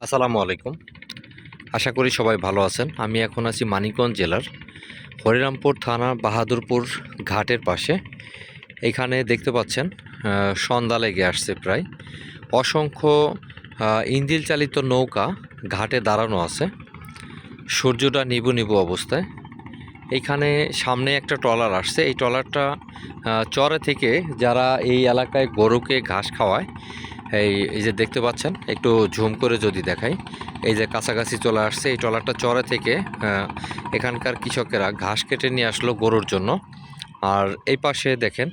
আসসালামু আলাইকুম। আশা করি সবাই ভালো আছেন। আমি এখন আছি মানিকগঞ্জ জেলার হরিরামপুর থানা বাহাদুরপুর ঘাটের পাশে। এখানে দেখতে পাচ্ছেন সন্ধ্যা লেগে আসছে প্রায়। অসংখ্য ইঞ্জিল চালিত নৌকা ঘাটে দাঁড়ানো আছে। সূর্যটা নিভু নিভু অবস্থায়। এইখানে সামনে একটা ট্রলার আসছে। এই ট্রলারটা চরে থেকে যারা এই এলাকায় গরুকে ঘাস খাওয়ায়, এই যে দেখতে পাচ্ছেন, একটু ঝুম করে যদি দেখাই, এই যে কাছাকাছি চলে আসছে। এই ট্রলারটা চরে থেকে এখানকার কৃষকেরা ঘাস কেটে নিয়ে আসলো গরুর জন্য। আর এই পাশে দেখেন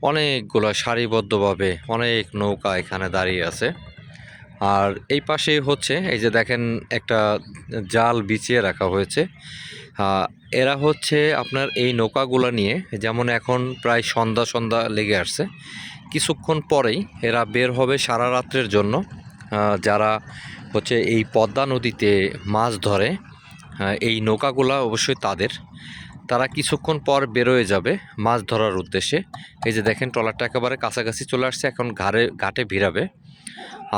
অনেকগুলো সারিবদ্ধভাবে অনেক নৌকা এখানে দাঁড়িয়ে আছে। আর এই পাশে হচ্ছে এই যে দেখেন একটা জাল বিছিয়ে রাখা হয়েছে। এরা হচ্ছে আপনার এই নৌকাগুলো নিয়ে, যেমন এখন প্রায় সন্ধ্যা সন্ধ্যা লেগে আসছে, কিছুক্ষণ পরেই এরা বের হবে সারা রাত্রের জন্য। যারা হচ্ছে এই পদ্মা নদীতে মাছ ধরে, এই নৌকাগুলা অবশ্যই তারা কিছুক্ষণ পর বেরোয় যাবে মাছ ধরার উদ্দেশ্যে। এই যে দেখেন ট্রলারটা একেবারে কাছাকাছি চলে আসছে, এখন ঘাটে ভিড়াবে।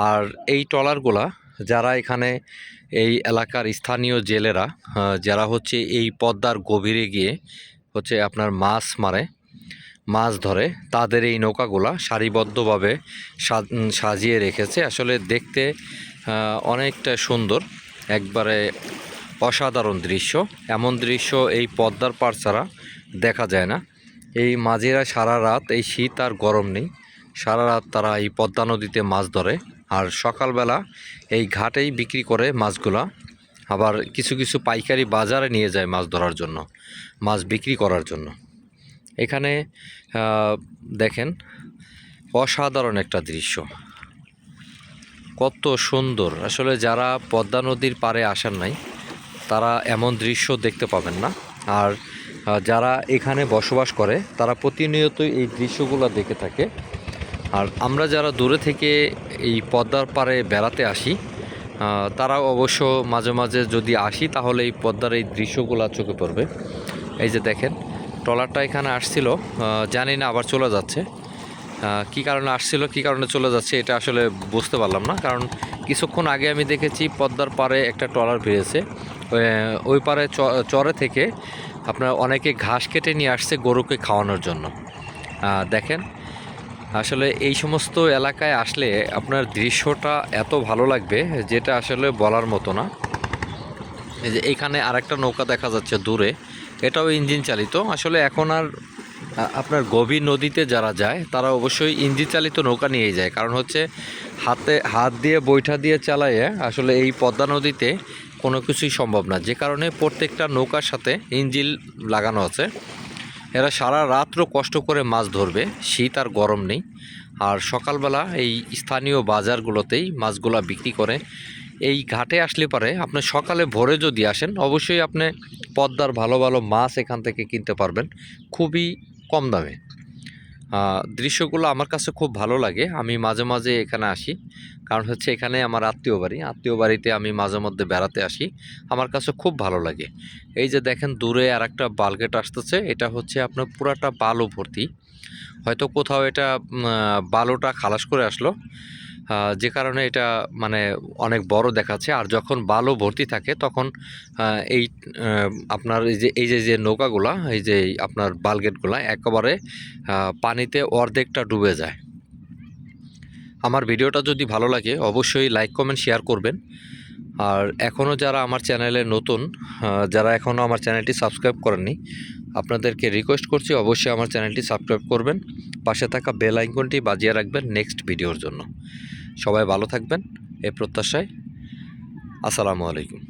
আর এই ট্রলারগুলা যারা এখানে এই এলাকার স্থানীয় জেলেরা, যারা হচ্ছে এই পদ্মার গভীরে গিয়ে হচ্ছে আপনার মাছ ধরে, তাদের এই নৌকাগুলা সারিবদ্ধভাবে সাজিয়ে রেখেছে। আসলে দেখতে অনেকটা সুন্দর, একবারে অসাধারণ দৃশ্য। এমন দৃশ্য এই পদ্মার পার ছাড়া দেখা যায় না। এই মাঝিরা সারা রাত, এই শীত আর গরম নেই, সারা রাত তারা এই পদ্মা নদীতে মাছ ধরে। আর সকালবেলা এই ঘাটেই বিক্রি করে মাছগুলা। আবার কিছু কিছু পাইকারি বাজারে নিয়ে যায় মাছ ধরার জন্য, মাছ বিক্রি করার জন্য। এখানে দেখেন অসাধারণ একটা দৃশ্য, কত সুন্দর। আসলে যারা পদ্মা নদীর পাড়ে আসেন নাই, তারা এমন দৃশ্য দেখতে পাবেন না। আর যারা এখানে বসবাস করে, তারা প্রতিনিয়তই এই দৃশ্যগুলো দেখে থাকে। আর আমরা যারা দূরে থেকে এই পদ্মার পাড়ে বেড়াতে আসি, তারাও অবশ্য মাঝে মাঝে যদি আসি, তাহলে এই পদ্মার এই দৃশ্যগুলো চোখে পড়বে। এই যে দেখেন ট্রলারটা এখানে আসছিল, জানি না আবার চলে যাচ্ছে। কী কারণে আসছিল, কী কারণে চলে যাচ্ছে, এটা আসলে বুঝতে পারলাম না। কারণ কিছুক্ষণ আগে আমি দেখেছি পদ্মার পাড়ে একটা ট্রলার ভিড়েছে। ওই পাড়ে চরে থেকে আপনার অনেকে ঘাস কেটে নিয়ে আসছে গরুকে খাওয়ানোর জন্য। দেখেন আসলে এই সমস্ত এলাকায় আসলে আপনার দৃশ্যটা এত ভালো লাগবে, যেটা আসলে বলার মতো না। এই যে এইখানে আরেকটা নৌকা দেখা যাচ্ছে দূরে, এটাও ইঞ্জিন চালিত। আসলে এখন আর আপনার গভীর নদীতে যারা যায়, তারা অবশ্যই ইঞ্জিন চালিত নৌকা নিয়েই যায়। কারণ হচ্ছে হাত দিয়ে বৈঠা দিয়ে চালাইয়ে আসলে এই পদ্মা নদীতে কোনো কিছুই সম্ভব না। যে কারণে প্রত্যেকটা নৌকার সাথে ইঞ্জিন লাগানো আছে। এরা সারা রাত্র কষ্ট করে মাছ ধরবে, শীত আর গরম নেই। আর সকালবেলা এই স্থানীয় বাজারগুলোতেই মাছগুলা বিক্রি করে। এই ঘাটে আসলে পরে আপনি সকালে ভোরে যদি আসেন, অবশ্যই আপনি পদ্মার ভালো ভালো মাছ এখান থেকে কিনতে পারবেন খুবই কম দামে। দৃশ্যগুলো আমার কাছে খুব ভালো লাগে। আমি মাঝে মাঝে এখানে আসি, কারণ হচ্ছে এখানে আমার আত্মীয় বাড়িতে আমি মাঝে মধ্যে বেড়াতে আসি। আমার কাছে খুব ভালো লাগে। এই যে দেখেন দূরে আর একটা বালগেট আসতেছে, এটা হচ্ছে আপনার পুরাটা বালু ভর্তি। হয়তো কোথাও এটা বালুটা খালাস করে আসলো, যে কারণে এটা মানে অনেক বড় দেখাচ্ছে। আর যখন বালু ভর্তি থাকে, তখন এই আপনার এই যে নৌকাগুলা, এই যে আপনার বালগেটগুলা একেবারে পানিতে অর্ধেকটা ডুবে যায়। আমার ভিডিওটা যদি ভালো লাগে, অবশ্যই লাইক কমেন্ট শেয়ার করবেন। আর এখনও যারা আমার চ্যানেলে নতুন, যারা এখনও আমার চ্যানেলটি সাবস্ক্রাইব করেননি, আপনাদেরকে রিকোয়েস্ট করছি অবশ্যই আমার চ্যানেলটি সাবস্ক্রাইব করবেন। পাশে থাকা বেল আইকনটি বাজিয়ে রাখবেন নেক্সট ভিডিওর জন্য। সবাই ভালো থাকবেন এই প্রত্যাশায়। আসসালামু আলাইকুম।